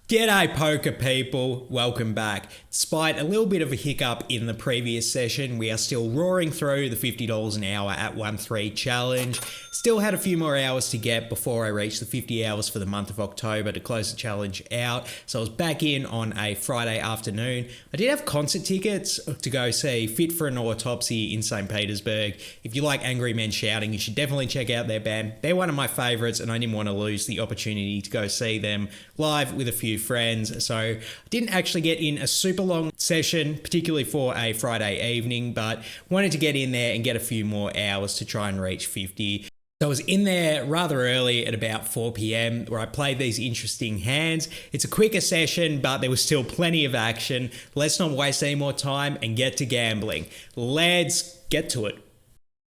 G'day poker people, welcome back. Despite a little bit of a hiccup in the previous session, we are still roaring through the $50 an hour at 1-3 challenge. Still had a few more hours to get before I reached the 50 hours for the month of October to close the challenge out. So I was back in on a Friday afternoon. I did have concert tickets to go see Fit for an Autopsy in St. Petersburg. If you like angry men shouting, you should definitely check out their band. They're one of my favorites and I didn't want to lose the opportunity to go see them live with a few friends. So I didn't actually get in a super long session, particularly for a Friday evening, but wanted to get in there and get a few more hours to try and reach 50. So I was in there rather early at about 4 p.m. where I played these interesting hands. It's a quicker session, but there was still plenty of action. Let's not waste any more time and get to gambling. Let's get to it.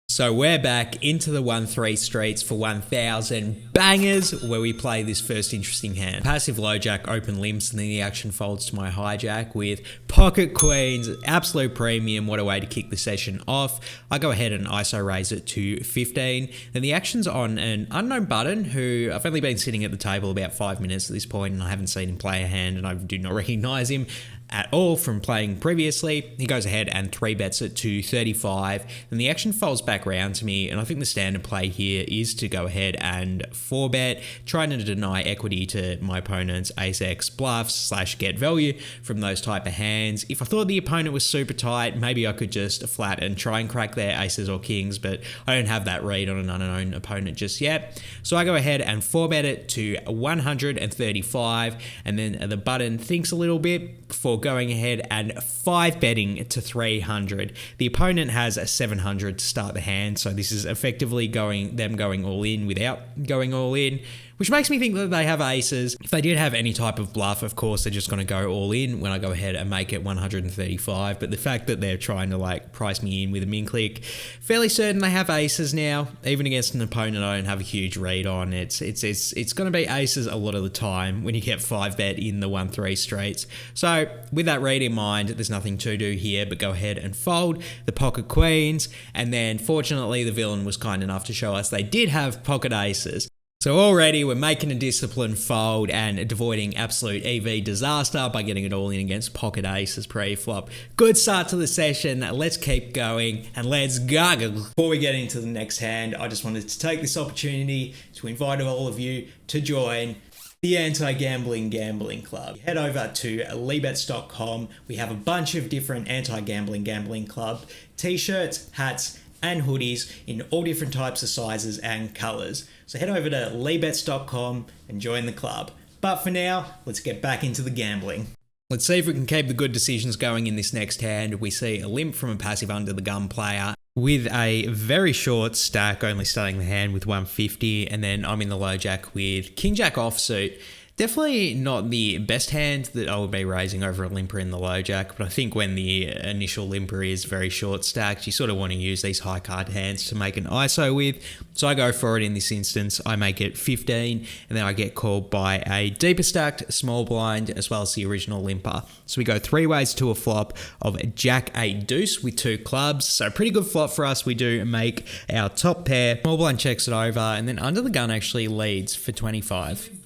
So we're back into the 1-3 streets for 1,000 bangers where we play this first interesting hand. Passive low jack, open limps, and then the action folds to my hijack with pocket queens, absolute premium. What a way to kick the session off. I go ahead and ISO raise it to 15. Then the action's on an unknown button who I've only been sitting at the table about 5 minutes at this point and I haven't seen him play a hand and I do not recognize him at all from playing previously. He goes ahead and 3-bets it to 35. Then the action folds back round to me, and I think the standard play here is to go ahead and 4-bet, trying to deny equity to my opponent's ace-x bluffs / get value from those type of hands. If I thought the opponent was super tight, maybe I could just flat and try and crack their aces or kings, but I don't have that read on an unknown opponent just yet. So I go ahead and 4-bet it to 135, and then the button thinks a little bit before going ahead and 5-betting to 300. The opponent has a 700 to start the hand, so this is effectively them going all in without going all in, which makes me think that they have aces. If they did have any type of bluff, of course, they're just going to go all in when I go ahead and make it 135. But the fact that they're trying to price me in with a min click, fairly certain they have aces now. Even against an opponent I don't have a huge read on. It's going to be aces a lot of the time when you get 5-bet in the 1-3 straights. So with that read in mind, there's nothing to do here but go ahead and fold the pocket queens. And then fortunately the villain was kind enough to show us they did have pocket aces. So already we're making a disciplined fold and avoiding absolute EV disaster by getting it all in against pocket aces pre-flop. Good start to the session. Let's keep going and let's go. Before we get into the next hand, I just wanted to take this opportunity to invite all of you to join the Anti-Gambling Gambling Club. Head over to lebets.com. We have a bunch of different anti-gambling gambling club t-shirts, hats, and hoodies in all different types of sizes and colors. So head over to lebets.com and join the club. But for now, let's get back into the gambling. Let's see if we can keep the good decisions going in this next hand. We see a limp from a passive under the gun player with a very short stack, only starting the hand with 150, and then I'm in the low jack with king jack offsuit. Definitely not the best hand that I would be raising over a limper in the low jack, but I think when the initial limper is very short stacked, you sort of want to use these high card hands to make an ISO with. So I go for it in this instance. I make it 15, and then I get called by a deeper stacked small blind as well as the original limper. So we go 3 ways to a flop of jack 8 deuce with 2 clubs. So pretty good flop for us. We do make our top pair. Small blind checks it over, and then under the gun actually leads for 25.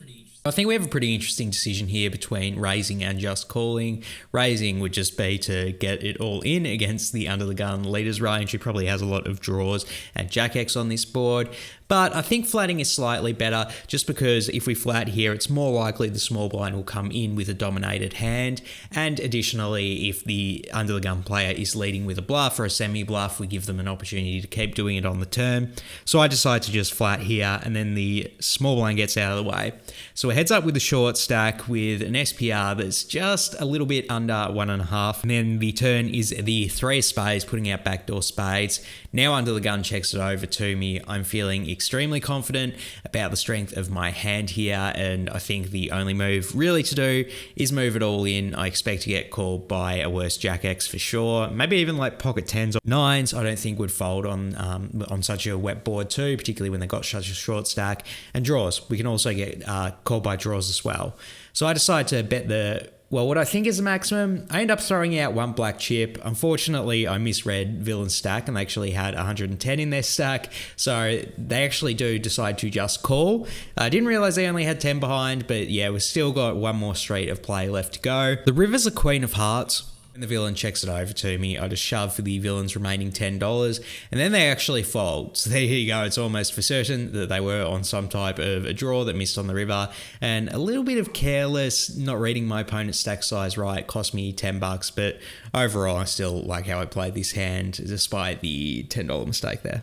I think we have a pretty interesting decision here between raising and just calling. Raising would just be to get it all in against the under the gun leader's range, who probably has a lot of draws at Jack X on this board. But I think flatting is slightly better just because if we flat here, it's more likely the small blind will come in with a dominated hand. And additionally, if the under the gun player is leading with a bluff or a semi bluff, we give them an opportunity to keep doing it on the turn. So I decide to just flat here and then the small blind gets out of the way. So it heads up with a short stack with an SPR that's just a little bit under 1.5. And then the turn is the 3 of spades, putting out backdoor spades. Now under the gun checks it over to me. I'm feeling extremely confident about the strength of my hand here, and I think the only move really to do is move it all in. I expect to get called by a worse Jack X for sure, maybe even like pocket 10s or 9s. I don't think would fold on such a wet board too, particularly when they got such a short stack. And draws, we can also get called by draws as well. So I decide to bet the Well, what I think is the maximum, I end up throwing out one black chip. Unfortunately, I misread villain's stack and they actually had 110 in their stack. So they actually do decide to just call. I didn't realize they only had 10 behind, but yeah, we've still got one more street of play left to go. The river's a queen of hearts. When the villain checks it over to me, I just shove for the villain's remaining $10, and then they actually fold. So there you go. It's almost for certain that they were on some type of a draw that missed on the river, and a little bit of careless, not reading my opponent's stack size right, cost me $10, but overall, I still like how I played this hand, despite the $10 mistake there.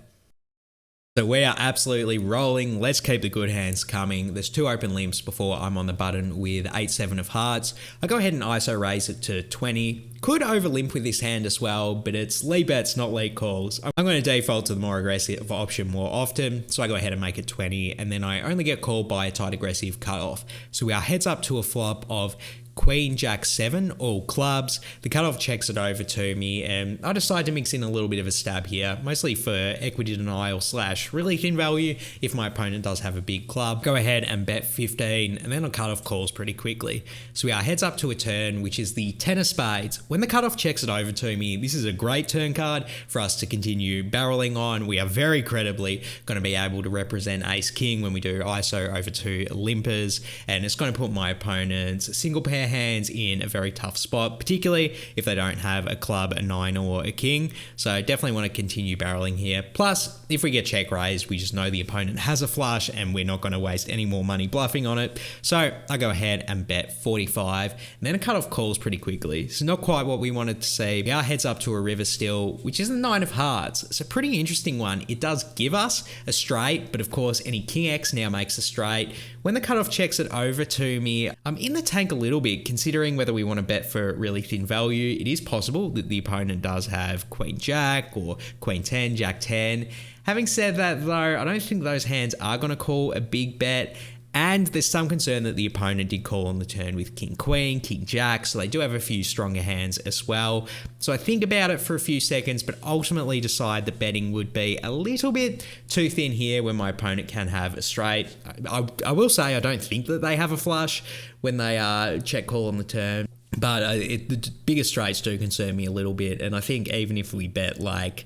So we are absolutely rolling. Let's keep the good hands coming. There's 2 open limps before I'm on the button with 8-7 of hearts. I go ahead and ISO raise it to 20. Could over limp with this hand as well, but it's lead bets, not lead calls. I'm going to default to the more aggressive option more often, so I go ahead and make it 20, and then I only get called by a tight aggressive cutoff. So we are heads up to a flop of Queen, Jack 7, all clubs. The cutoff checks it over to me, and I decide to mix in a little bit of a stab here, mostly for equity denial / really thin value if my opponent does have a big club. Go ahead and bet 15, and then I'll cut off calls pretty quickly. So we are heads up to a turn, which is the 10 of spades. When the cutoff checks it over to me, this is a great turn card for us to continue barreling on. We are very credibly going to be able to represent ace king when we do ISO over to limpers, and it's going to put my opponent's single pair hands in a very tough spot, particularly if they don't have a club, a 9 or a king. So definitely want to continue barreling here. Plus, if we get check raised, we just know the opponent has a flush and we're not going to waste any more money bluffing on it. So I go ahead and bet 45, and then a cutoff calls pretty quickly. So not quite what we wanted to see. We are heads up to a river still, which is the 9 of hearts. It's a pretty interesting one. It does give us a straight, but of course any king X now makes a straight. When the cutoff checks it over to me, I'm in the tank a little bit, considering whether we want to bet for really thin value. It is possible that the opponent does have Queen Jack or Queen 10, Jack 10. Having said that though, I don't think those hands are going to call a big bet. And there's some concern that the opponent did call on the turn with King Queen, King Jack, so they do have a few stronger hands as well. So I think about it for a few seconds, but ultimately decide that betting would be a little bit too thin here when my opponent can have a straight. I will say I don't think that they have a flush when they check call on the turn. But the bigger straights do concern me a little bit. And I think even if we bet like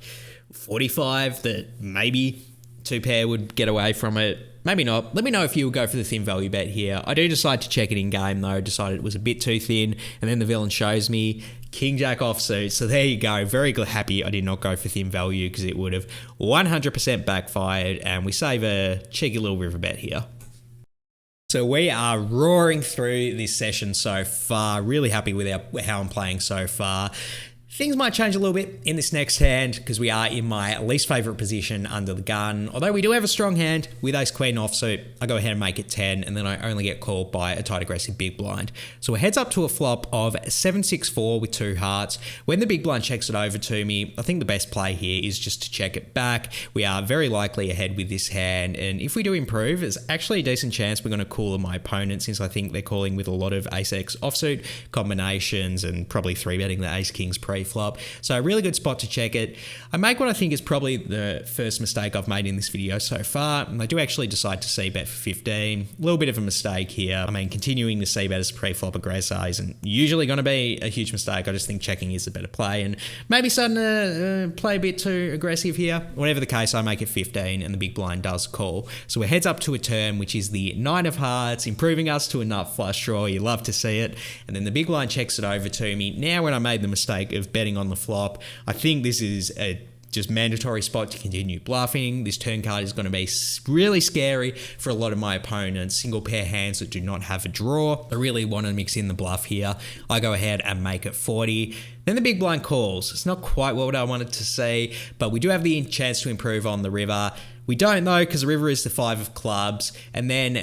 45, that maybe 2 pair would get away from it. Maybe not. Let me know if you would go for the thin value bet here. I do decide to check it in game though. Decided it was a bit too thin, and then the villain shows me King Jack offsuit. So there you go. Very happy I did not go for thin value because it would have 100% backfired, and we save a cheeky little river bet here. So we are roaring through this session so far. Really happy with how I'm playing so far. Things might change a little bit in this next hand because we are in my least favourite position under the gun. Although we do have a strong hand with ace queen offsuit, I go ahead and make it 10, and then I only get called by a tight aggressive big blind. So it heads up to a flop of 7-6-4 with 2 hearts. When the big blind checks it over to me, I think the best play here is just to check it back. We are very likely ahead with this hand, and if we do improve, there's actually a decent chance we're going to cooler my opponent, since I think they're calling with a lot of ace x offsuit combinations and probably 3-betting the ace kings pre-flop. So a really good spot to check it. I make what I think is probably the first mistake I've made in this video so far, and I do actually decide to c-bet for 15. A little bit of a mistake here. I mean, continuing to c-bet as pre-flop aggressor isn't usually going to be a huge mistake. I just think checking is a better play, and maybe starting to play a bit too aggressive here. Whatever the case, I make it 15, and the big blind does call. So it heads up to a turn, which is the 9 of hearts, improving us to a nut flush draw. You love to see it. And then the big blind checks it over to me. Now when I made the mistake of betting on the flop, I think this is a just mandatory spot to continue bluffing. This turn card is going to be really scary for a lot of my opponents. Single pair hands that do not have a draw. I really want to mix in the bluff here. I go ahead and make it 40. Then the big blind calls. It's not quite what I wanted to see, but we do have the chance to improve on the river. We don't though, because the river is the 5 of clubs. And then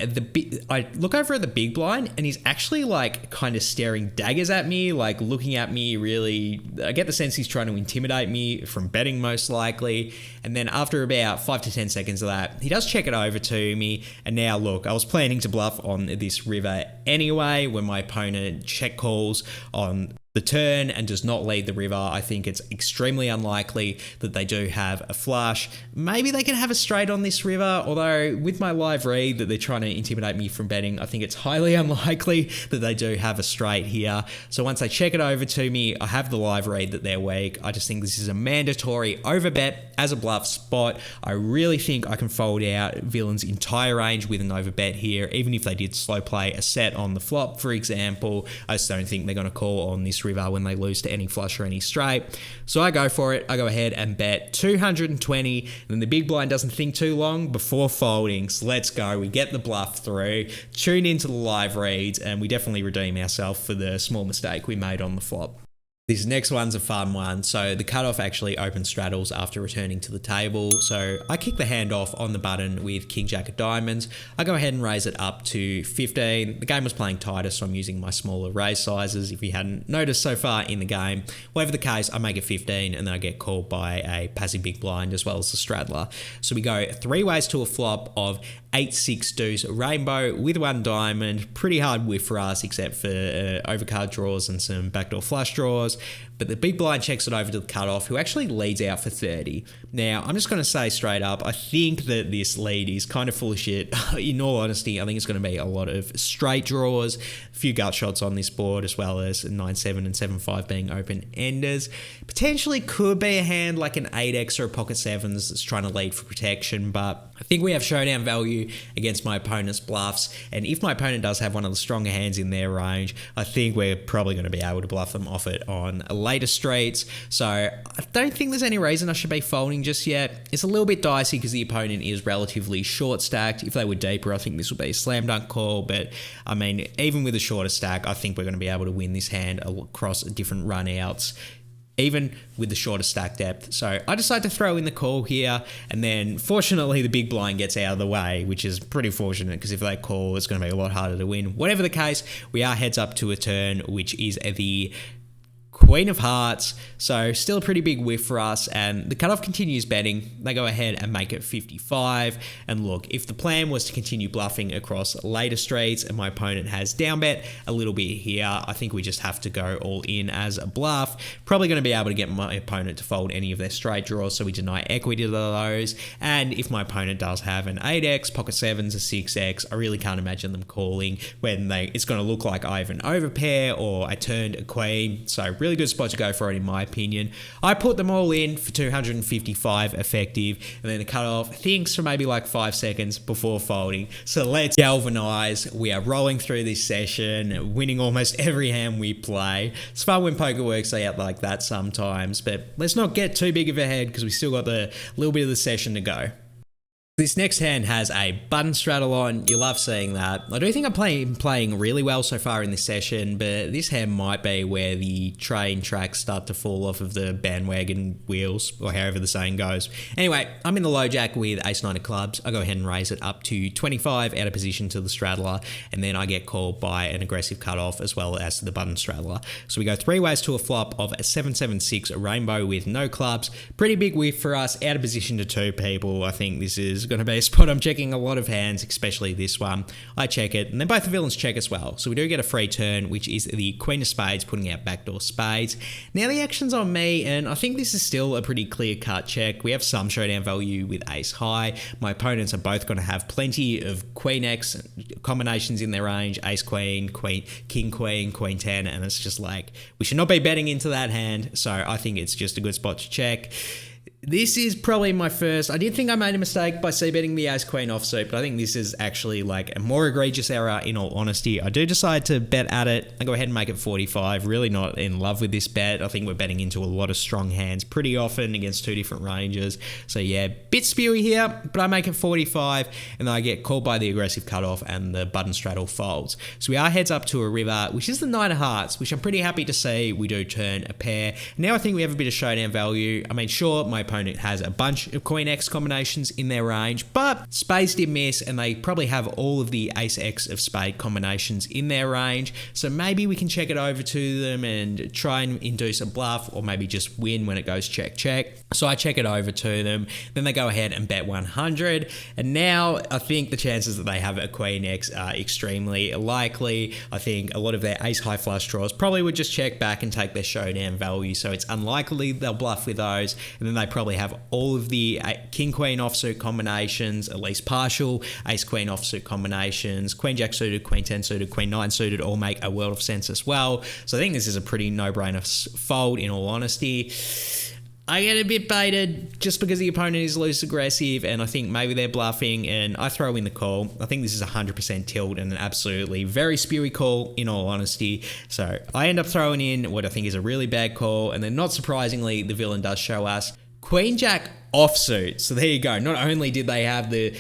I look over at the big blind, and he's actually like kind of staring daggers at me, like looking at me really. I get the sense he's trying to intimidate me from betting most likely. And then after about 5 to 10 seconds of that, he does check it over to me. And now look, I was planning to bluff on this river anyway when my opponent check calls on the turn and does not lead the river. I think it's extremely unlikely that they do have a flush. Maybe they can have a straight on this river, although with my live read that they're trying to intimidate me from betting, I think it's highly unlikely that they do have a straight here. So once they check it over to me, I have the live read that they're weak. I just think this is a mandatory overbet as a bluff spot. I really think I can fold out villain's entire range with an overbet here, even if they did slow play a set on the flop, for example. I just don't think they're going to call on this river when they lose to any flush or any straight. So I go for it. I go ahead and bet 220, and then the big blind doesn't think too long before folding. So let's go. We get the bluff through, tune into the live reads, and we definitely redeem ourselves for the small mistake we made on the flop. This next one's a fun one. So the cutoff actually open straddles after returning to the table. So I kick the hand off on the button with King Jack of Diamonds. I go ahead and raise it up to 15. The game was playing tighter, so I'm using my smaller raise sizes, if you hadn't noticed so far in the game. Whatever the case, I make it 15, and then I get called by a passive big blind as well as the straddler. So we go 3 ways to a flop of 8-6 deuce rainbow with 1 diamond. Pretty hard whiff for us, except for overcard draws and some backdoor flush draws. But the big blind checks it over to the cutoff, who actually leads out for 30. Now, I'm just going to say straight up, I think that this lead is kind of full of shit. In all honesty, I think it's going to be a lot of straight draws, a few gut shots on this board, as well as 9-7 and 7-5 being open-enders. Potentially could be a hand like an 8x or a pocket 7s that's trying to lead for protection, but I think we have showdown value against my opponent's bluffs, and if my opponent does have one of the stronger hands in their range, I think we're probably going to be able to bluff them off it on later streets. So I don't think there's any reason I should be folding just yet. It's a little bit dicey because the opponent is relatively short stacked. If they were deeper, I think this would be a slam dunk call, but I mean, even with a shorter stack, I think we're going to be able to win this hand across different run outs, even with the shorter stack depth. So I decide to throw in the call here, and then fortunately the big blind gets out of the way, which is pretty fortunate because if they call, it's going to be a lot harder to win. Whatever the case, we are heads up to a turn, which is the Queen of Hearts, so still a pretty big whiff for us, and the cutoff continues betting. They go ahead and make it 55, and look, if the plan was to continue bluffing across later streets and my opponent has down bet a little bit here, I think we just have to go all in as a bluff. Probably going to be able to get my opponent to fold any of their straight draws, so we deny equity to those, and if my opponent does have an 8x, pocket 7s, a 6x, I really can't imagine them calling when it's going to look like I have an overpair or I turned a queen, so really good spot to go for it in my opinion. I put them all in for 255 effective, and then the cutoff thinks for maybe like 5 seconds before folding. So let's galvanize. We are rolling through this session, winning almost every hand we play. It's fun when poker works out like that sometimes, but let's not get too big of a head because we still got the little bit of the session to go. This next hand has a button straddle on. You love seeing that. I do think I'm playing really well so far in this session, but this hand might be where the train tracks start to fall off of the bandwagon wheels, or however the saying goes. Anyway, I'm in the low jack with ace-9 of clubs. I go ahead and raise it up to 25 out of position to the straddler, and then I get called by an aggressive cutoff as well as the button straddler. So we go 3 ways to a flop of a 7-7-6 rainbow with no clubs. Pretty big whiff for us, out of position to 2 people. I think this is going to be a spot I'm checking a lot of hands, especially this one. I check it, and then both the villains check as well. So we do get a free turn, which is the Queen of Spades putting out backdoor spades. Now the action's on me, and I think this is still a pretty clear-cut check. We have some showdown value with ace high. My opponents are both going to have plenty of Queen X combinations in their range, ace queen, king queen, queen 10, and it's just like, we should not be betting into that hand. So I think it's just a good spot to check. This is probably my first. I did think I made a mistake by c-betting the ace-queen offsuit, but I think this is actually like a more egregious error in all honesty. I do decide to bet at it. I go ahead and make it 45. Really not in love with this bet. I think we're betting into a lot of strong hands pretty often against 2 different ranges. So yeah, bit spewy here, but I make it 45, and then I get called by the aggressive cutoff and the button straddle folds. So we are heads up to a river, which is the 9 of hearts, which I'm pretty happy to see. We do turn a pair. Now I think we have a bit of showdown value. I mean, sure, my opponent opponent has a bunch of Queen X combinations in their range, but spades did miss, and they probably have all of the Ace X of spade combinations in their range. So maybe we can check it over to them and try and induce a bluff, or maybe just win when it goes check, check. So I check it over to them. Then they go ahead and bet 100. And now I think the chances that they have a Queen X are extremely likely. I think a lot of their ace high flush draws probably would just check back and take their showdown value. So it's unlikely they'll bluff with those. And then they probably have all of the king queen offsuit combinations, at least partial ace queen offsuit combinations, queen jack suited, queen 10 suited, queen 9 suited all make a world of sense as well. So I think this is a pretty no-brainer fold, in all honesty. I get a bit baited just because the opponent is loose aggressive, and I think maybe they're bluffing, and I throw in the call. I think this is 100% tilt and an absolutely very spewy call, in all honesty. So I end up throwing in what I think is a really bad call, and then not surprisingly, the villain does show us Queen Jack offsuit. So there you go. Not only did they have the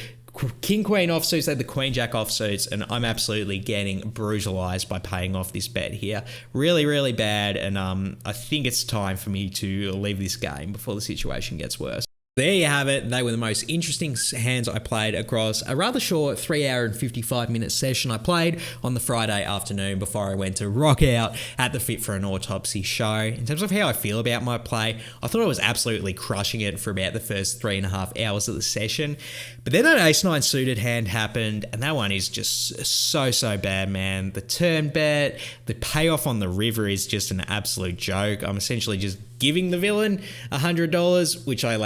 King Queen offsuits, they had the Queen Jack offsuits, and I'm absolutely getting brutalized by paying off this bet here. Really, really bad, and I think it's time for me to leave this game before the situation gets worse. There you have it. They were the most interesting hands I played across a rather short 3 hour and 55 minute session I played on the Friday afternoon before I went to rock out at the Fit for an Autopsy show. In terms of how I feel about my play, I thought I was absolutely crushing it for about the first 3.5 hours of the session. But then that ace-9 suited hand happened, and that one is just so bad, man. The turn bet, the payoff on the river is just an absolute joke. I'm essentially just giving the villain $100, which I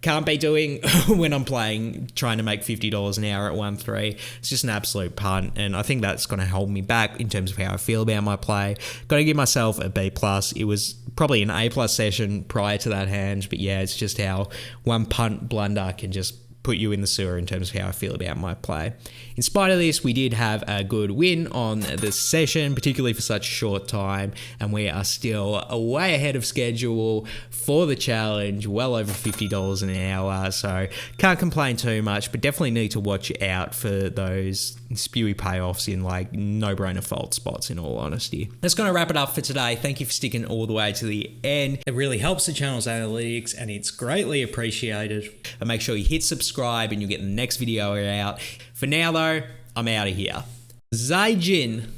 can't be doing when I'm trying to make $50 an hour at 1-3. It's just an absolute punt, and I think that's going to hold me back in terms of how I feel about my play. Got to give myself a B+. It was probably an A+ session prior to that hand, but yeah, it's just how one punt blunder can just put you in the sewer in terms of how I feel about my play. In spite of this, we did have a good win on the session, particularly for such a short time, and we are still way ahead of schedule for the challenge, well over $50 an hour, so can't complain too much, but definitely need to watch out for those spewy payoffs in no-brainer fold spots, in all honesty. That's going to wrap it up for today. Thank you for sticking all the way to the end. It really helps the channel's analytics, and it's greatly appreciated. And make sure you hit subscribe and you'll get the next video out. For now though, I'm out of here. Zaijin.